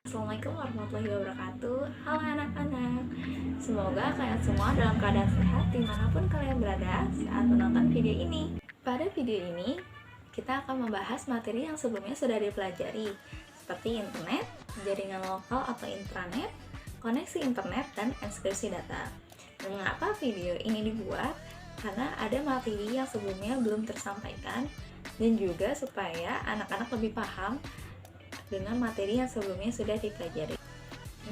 Assalamualaikum warahmatullahi wabarakatuh. Halo anak-anak, semoga kalian semua dalam keadaan sehat dimanapun kalian berada saat menonton video ini. Pada video ini, kita akan membahas materi yang sebelumnya sudah dipelajari, seperti internet, jaringan lokal atau intranet, koneksi internet, dan enskripsi data. Mengapa video ini dibuat? Karena ada materi yang sebelumnya belum tersampaikan, dan juga supaya anak-anak lebih paham dengan materi yang sebelumnya sudah dipelajari.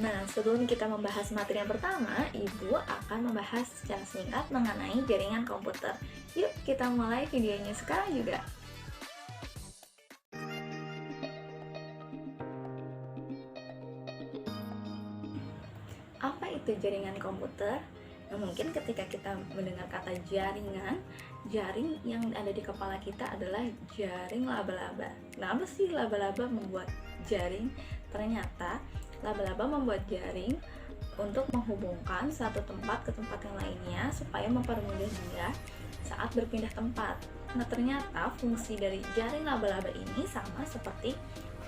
Nah, sebelum kita membahas materi yang pertama, Ibu akan membahas secara singkat mengenai jaringan komputer. Yuk, kita mulai videonya sekarang juga. Apa itu jaringan komputer? Nah, mungkin ketika kita mendengar kata jaringan, jaring yang ada di kepala kita adalah jaring laba-laba. Kenapa sih laba-laba membuat jaring? Ternyata laba-laba membuat jaring untuk menghubungkan satu tempat ke tempat yang lainnya supaya mempermudah dia saat berpindah tempat. Nah, ternyata fungsi dari jaring laba-laba ini sama seperti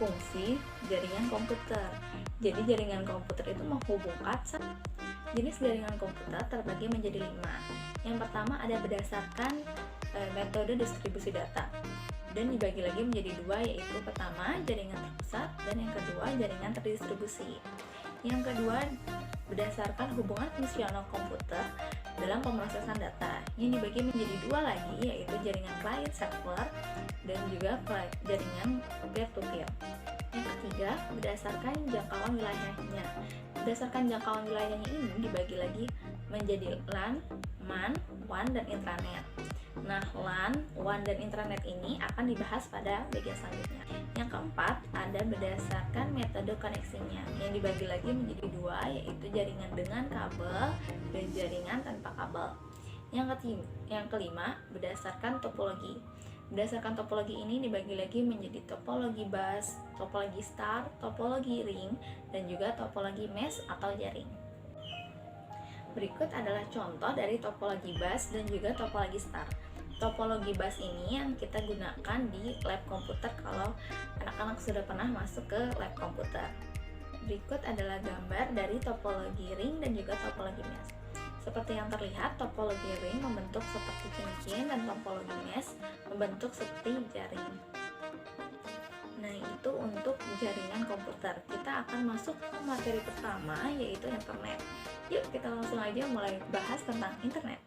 fungsi jaringan komputer. Jadi jaringan komputer itu menghubungkan jenis jaringan komputer terbagi menjadi 5. Yang pertama ada berdasarkan metode distribusi data dan dibagi lagi menjadi 2, yaitu pertama jaringan terpusat dan yang kedua jaringan terdistribusi. Yang kedua berdasarkan hubungan fungsional komputer dalam pemrosesan data yang dibagi menjadi 2 lagi, yaitu jaringan client server dan juga jaringan peer-to-peer. Yang ketiga berdasarkan jangkauan wilayahnya. Berdasarkan jangkauan wilayahnya ini dibagi lagi menjadi LAN, MAN, WAN, dan intranet. Nah, LAN, WAN, dan intranet ini akan dibahas pada bagian selanjutnya. Yang keempat, ada berdasarkan metode koneksinya yang dibagi lagi menjadi 2, yaitu jaringan dengan kabel dan jaringan tanpa kabel. Yang kelima, berdasarkan topologi. Berdasarkan topologi ini dibagi lagi menjadi topologi bus, topologi star, topologi ring, dan juga topologi mesh atau jaring. Berikut adalah contoh dari topologi bus dan juga topologi star. Topologi bus ini yang kita gunakan di lab komputer kalau anak-anak sudah pernah masuk ke lab komputer. Berikut adalah gambar dari topologi ring dan juga topologi mesh. Seperti yang terlihat, topologi ring membentuk seperti cincin dan topologi mesh membentuk seperti jaring. Nah, itu untuk jaringan komputer. Kita akan masuk ke materi pertama, yaitu internet. Yuk, kita langsung aja mulai bahas tentang internet.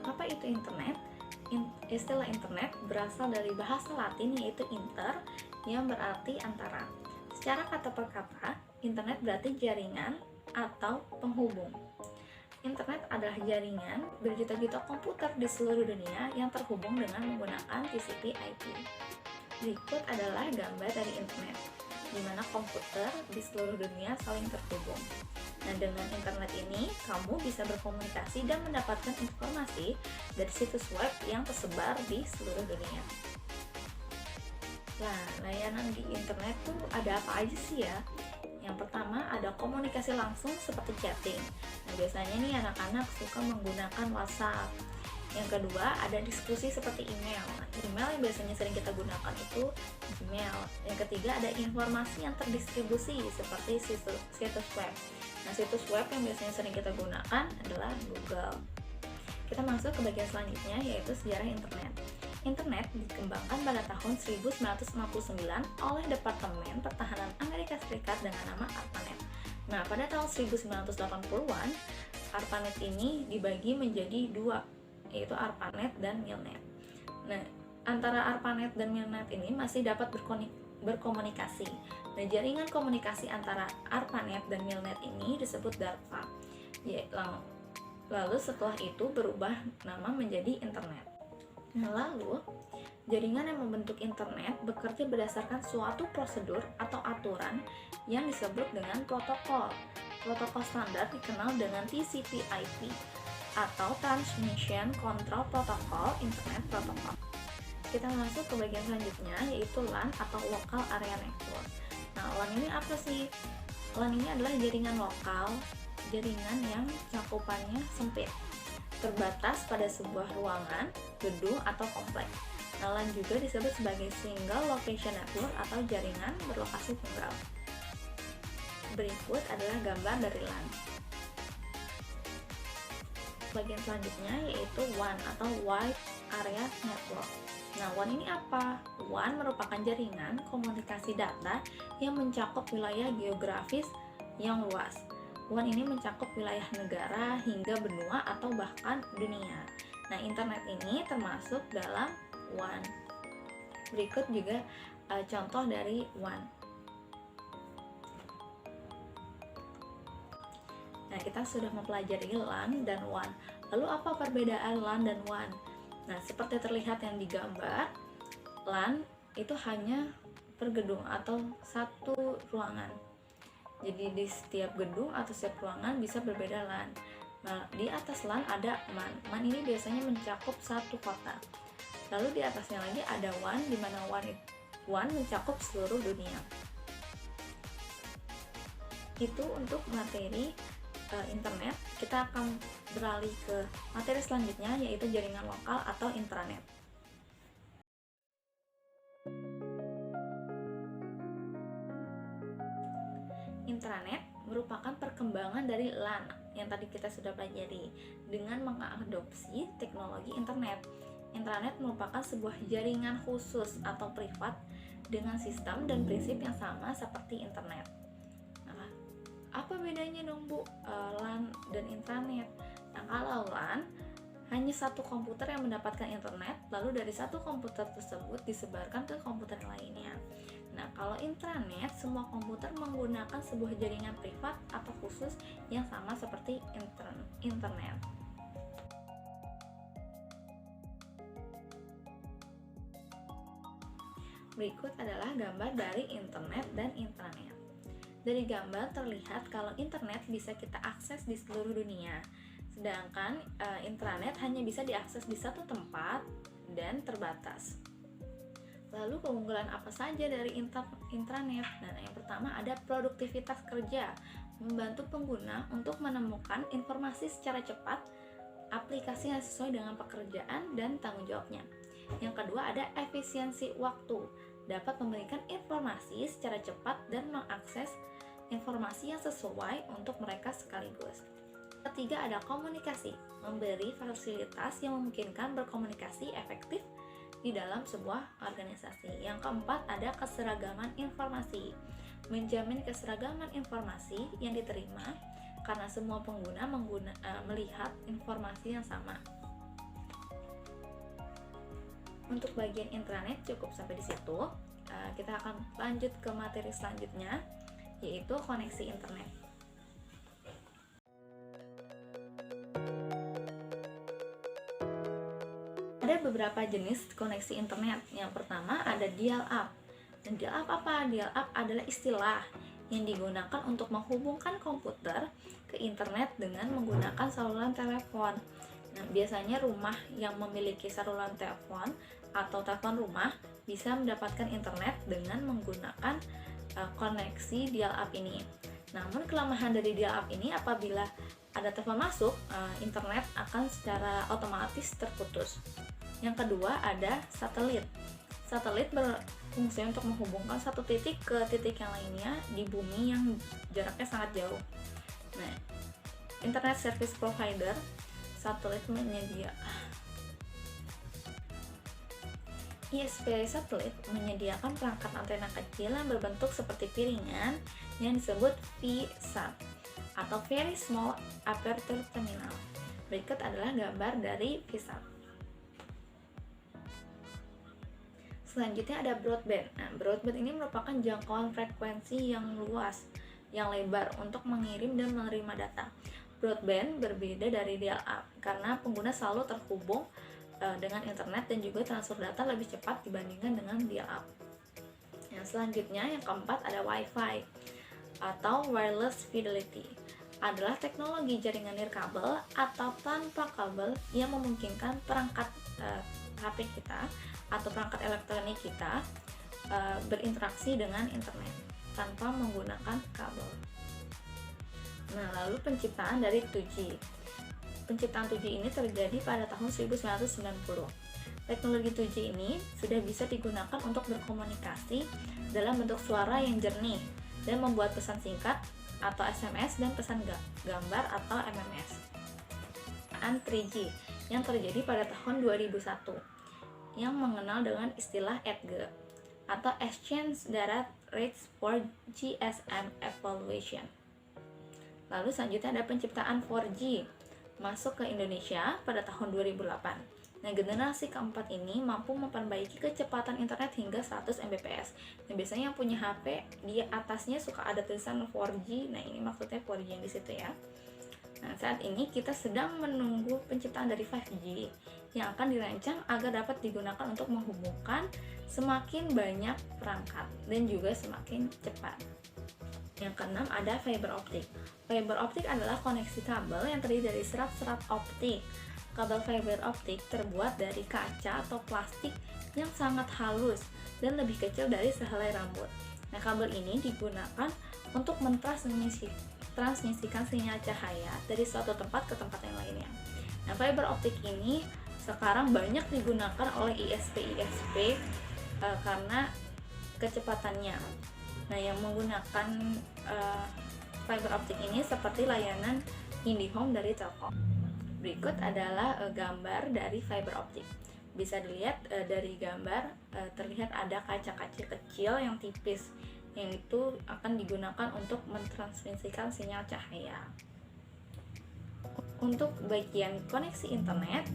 Apa itu internet? Istilah internet berasal dari bahasa Latin yaitu inter, yang berarti antara. Secara kata per kata, internet berarti jaringan atau penghubung. Internet adalah jaringan berjuta-juta komputer di seluruh dunia yang terhubung dengan menggunakan TCP/IP. Berikut adalah gambar dari internet, di mana komputer di seluruh dunia saling terhubung. Nah, dengan internet ini, kamu bisa berkomunikasi dan mendapatkan informasi dari situs web yang tersebar di seluruh dunia. Nah, layanan di internet tuh ada apa aja sih ya? Yang pertama ada komunikasi langsung seperti chatting. Nah, biasanya nih anak-anak suka menggunakan WhatsApp. Yang kedua ada diskusi seperti email. Nah, email yang biasanya sering kita gunakan itu Gmail. Yang ketiga ada informasi yang terdistribusi seperti situs web. Nah, situs web yang biasanya sering kita gunakan adalah Google. Kita masuk ke bagian selanjutnya, yaitu sejarah internet. Internet dikembangkan pada tahun 1959 oleh Departemen Pertahanan Amerika Serikat dengan nama ARPANET. Nah, pada tahun 1980-an, ARPANET ini dibagi menjadi 2, yaitu ARPANET dan MILNET. Nah, antara ARPANET dan MILNET ini masih dapat berkomunikasi. Nah, jaringan komunikasi antara ARPANET dan MILNET ini disebut DARPA. Lalu setelah itu berubah nama menjadi internet. Nah, lalu jaringan yang membentuk internet bekerja berdasarkan suatu prosedur atau aturan yang disebut dengan protokol. Protokol standar dikenal dengan TCP/IP atau Transmission Control Protocol Internet Protocol. Kita masuk ke bagian selanjutnya, yaitu LAN atau Local Area Network. Nah, LAN ini apa sih? LAN ini adalah jaringan lokal jaringan yang cakupannya sempit, terbatas pada sebuah ruangan, gedung, atau kompleks. Nah, LAN juga disebut sebagai Single Location Network atau jaringan berlokasi tunggal. Berikut adalah gambar dari LAN. Bagian selanjutnya yaitu WAN atau Wide Area Network. Nah, WAN ini apa? WAN merupakan jaringan komunikasi data yang mencakup wilayah geografis yang luas. WAN ini mencakup wilayah negara hingga benua atau bahkan dunia. Nah, internet ini termasuk dalam WAN. Berikut juga contoh dari WAN. Nah, kita sudah mempelajari LAN dan WAN. Lalu apa perbedaan LAN dan WAN? Nah, seperti terlihat yang digambar, LAN itu hanya per gedung atau satu ruangan. Jadi di setiap gedung atau setiap ruangan bisa berbeda LAN. Nah, di atas LAN ada MAN. MAN ini biasanya mencakup satu kota. Lalu di atasnya lagi ada WAN, di mana WAN mencakup seluruh dunia. Itu untuk materi internet. Kita akan beralih ke materi selanjutnya, yaitu jaringan lokal atau intranet. Intranet merupakan perkembangan dari LAN yang tadi kita sudah pelajari dengan mengadopsi teknologi internet. Intranet merupakan sebuah jaringan khusus atau privat dengan sistem dan prinsip yang sama seperti internet. Nah, apa bedanya dong Bu, LAN dan intranet? Nah, kalau LAN hanya satu komputer yang mendapatkan internet, lalu dari satu komputer tersebut disebarkan ke komputer lainnya. Nah, kalau intranet, semua komputer menggunakan sebuah jaringan privat atau khusus yang sama seperti internet. Berikut adalah gambar dari internet dan intranet. Dari gambar terlihat kalau internet bisa kita akses di seluruh dunia, sedangkan intranet hanya bisa diakses di satu tempat dan terbatas. Lalu keunggulan apa saja dari intranet? Nah, yang pertama ada produktivitas kerja, membantu pengguna untuk menemukan informasi secara cepat, aplikasi yang sesuai dengan pekerjaan dan tanggung jawabnya. Yang kedua ada efisiensi waktu, dapat memberikan informasi secara cepat dan mengakses informasi yang sesuai untuk mereka sekaligus. Ketiga ada komunikasi, memberi fasilitas yang memungkinkan berkomunikasi efektif di dalam sebuah organisasi. Yang keempat ada keseragaman informasi, menjamin keseragaman informasi yang diterima karena semua pengguna melihat informasi yang sama. Untuk bagian intranet cukup sampai di situ. Kita akan lanjut ke materi selanjutnya, yaitu koneksi internet. Ada beberapa jenis koneksi internet. Yang pertama ada dial-up. Dan dial-up apa? Dial-up adalah istilah yang digunakan untuk menghubungkan komputer ke internet dengan menggunakan saluran telepon. Nah, biasanya rumah yang memiliki saluran telepon atau telepon rumah bisa mendapatkan internet dengan menggunakan koneksi dial-up ini. Namun kelemahan dari dial-up ini apabila ada telepon masuk, internet akan secara otomatis terputus. Yang kedua ada satelit. Satelit berfungsi untuk menghubungkan satu titik ke titik yang lainnya di bumi yang jaraknya sangat jauh. Nah, Internet Service Provider satelit ISP satelit menyediakan perangkat antena kecil yang berbentuk seperti piringan yang disebut VSAT atau Very Small Aperture Terminal. Berikut adalah gambar dari VSAT. Selanjutnya ada broadband. Nah, broadband ini merupakan jangkauan frekuensi yang luas, yang lebar untuk mengirim dan menerima data. Broadband berbeda dari dial-up karena pengguna selalu terhubung dengan internet dan juga transfer data lebih cepat dibandingkan dengan dial-up. Yang selanjutnya, yang keempat ada Wi-Fi atau Wireless Fidelity. Adalah teknologi jaringan nirkabel atau tanpa kabel yang memungkinkan perangkat HP kita atau perangkat elektronik kita berinteraksi dengan internet tanpa menggunakan kabel. Nah, lalu penciptaan dari 2G. Penciptaan 2G ini terjadi pada tahun 1990. Teknologi 2G ini sudah bisa digunakan untuk berkomunikasi dalam bentuk suara yang jernih dan membuat pesan singkat atau SMS dan pesan gambar atau MMS. Penciptaan 3G yang terjadi pada tahun 2001 yang mengenal dengan istilah EDGE atau Exchange Data Rates for GSM Evaluation. Lalu selanjutnya ada penciptaan 4G masuk ke Indonesia pada tahun 2008. Nah, generasi keempat ini mampu memperbaiki kecepatan internet hingga 100 Mbps. Nah, biasanya yang punya HP di atasnya suka ada tulisan 4G. Nah, ini maksudnya 4G yang di situ ya. Nah, saat ini kita sedang menunggu penciptaan dari 5G yang akan dirancang agar dapat digunakan untuk menghubungkan semakin banyak perangkat dan juga semakin cepat. Yang keenam ada fiber optik. Fiber optik adalah koneksi kabel yang terdiri dari serat-serat optik. Kabel fiber optik terbuat dari kaca atau plastik yang sangat halus dan lebih kecil dari sehelai rambut. Nah, kabel ini digunakan untuk transmisikan sinyal cahaya dari suatu tempat ke tempat yang lainnya. Nah, fiber optik ini sekarang banyak digunakan oleh ISP karena kecepatannya. Nah, yang menggunakan fiber optik ini seperti layanan IndiHome dari Telkom. Berikut adalah gambar dari fiber optik. Bisa dilihat dari gambar terlihat ada kaca-kaca kecil yang tipis yang itu akan digunakan untuk mentransmisikan sinyal cahaya. Untuk bagian koneksi internet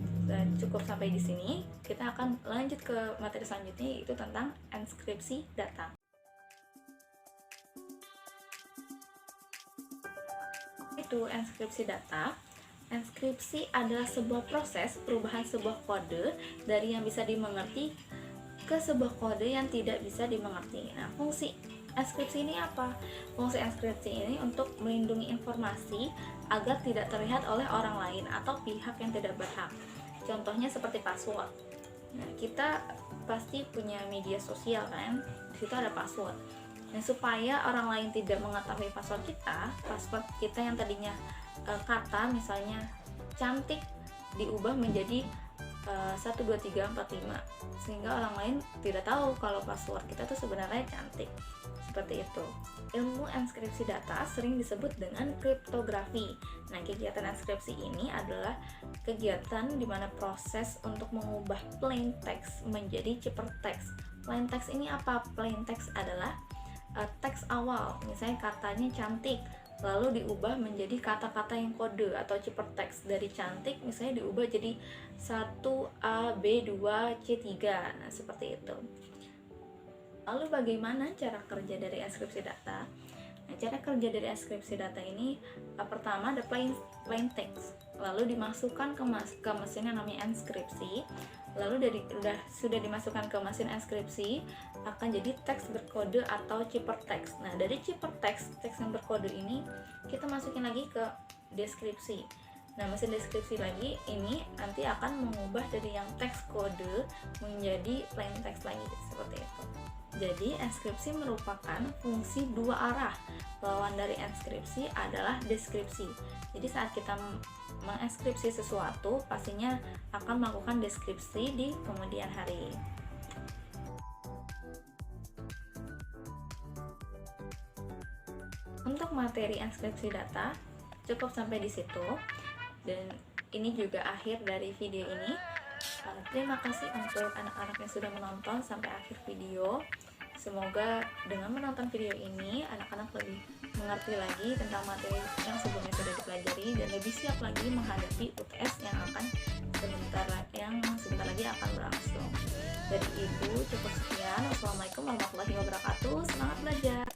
cukup sampai di sini. Kita akan lanjut ke materi selanjutnya, yaitu tentang enskripsi data. Itu enskripsi data. Enskripsi adalah sebuah proses perubahan sebuah kode dari yang bisa dimengerti ke sebuah kode yang tidak bisa dimengerti. Nah, fungsi enskripsi ini apa? Fungsi enskripsi ini untuk melindungi informasi agar tidak terlihat oleh orang lain atau pihak yang tidak berhak. Contohnya seperti password. Nah, kita pasti punya media sosial kan? Di situ ada password. Nah, supaya orang lain tidak mengetahui password kita yang tadinya kata misalnya cantik diubah menjadi 12345 sehingga orang lain tidak tahu kalau password kita tuh sebenarnya cantik. Seperti itu. Ilmu enskripsi data sering disebut dengan kriptografi. Nah, kegiatan enskripsi ini adalah kegiatan di mana proses untuk mengubah plain text menjadi ciphertext. Plain text ini apa? Plain text adalah teks awal, misalnya katanya cantik, lalu diubah menjadi kata-kata yang kode atau ciphertext. Dari cantik misalnya diubah jadi 1A, B, 2, C3. Nah, seperti itu. Lalu bagaimana cara kerja dari enskripsi data? Nah, cara kerja dari enskripsi data ini pertama ada plain text, lalu dimasukkan ke mesin yang namanya enskripsi. Lalu sudah dimasukkan ke mesin enskripsi akan jadi teks berkode atau ciphertext. Nah, dari ciphertext, teks yang berkode ini kita masukin lagi ke deskripsi. Nah, mesin deskripsi lagi ini nanti akan mengubah dari yang teks kode menjadi plain text lagi, seperti itu. Jadi, enskripsi merupakan fungsi dua arah. Lawan dari enskripsi adalah deskripsi. Jadi, saat kita mengeskripsi sesuatu, pastinya akan melakukan deskripsi di kemudian hari. Untuk materi enskripsi data, cukup sampai di situ. Dan ini juga akhir dari video ini. Terima kasih untuk anak-anak yang sudah menonton sampai akhir video. Semoga dengan menonton video ini anak-anak lebih mengerti lagi tentang materi yang sebelumnya sudah dipelajari dan lebih siap lagi menghadapi UTS yang sebentar lagi akan berlangsung. Dari Ibu cukup sekian. Wassalamualaikum warahmatullahi wabarakatuh. Semangat belajar.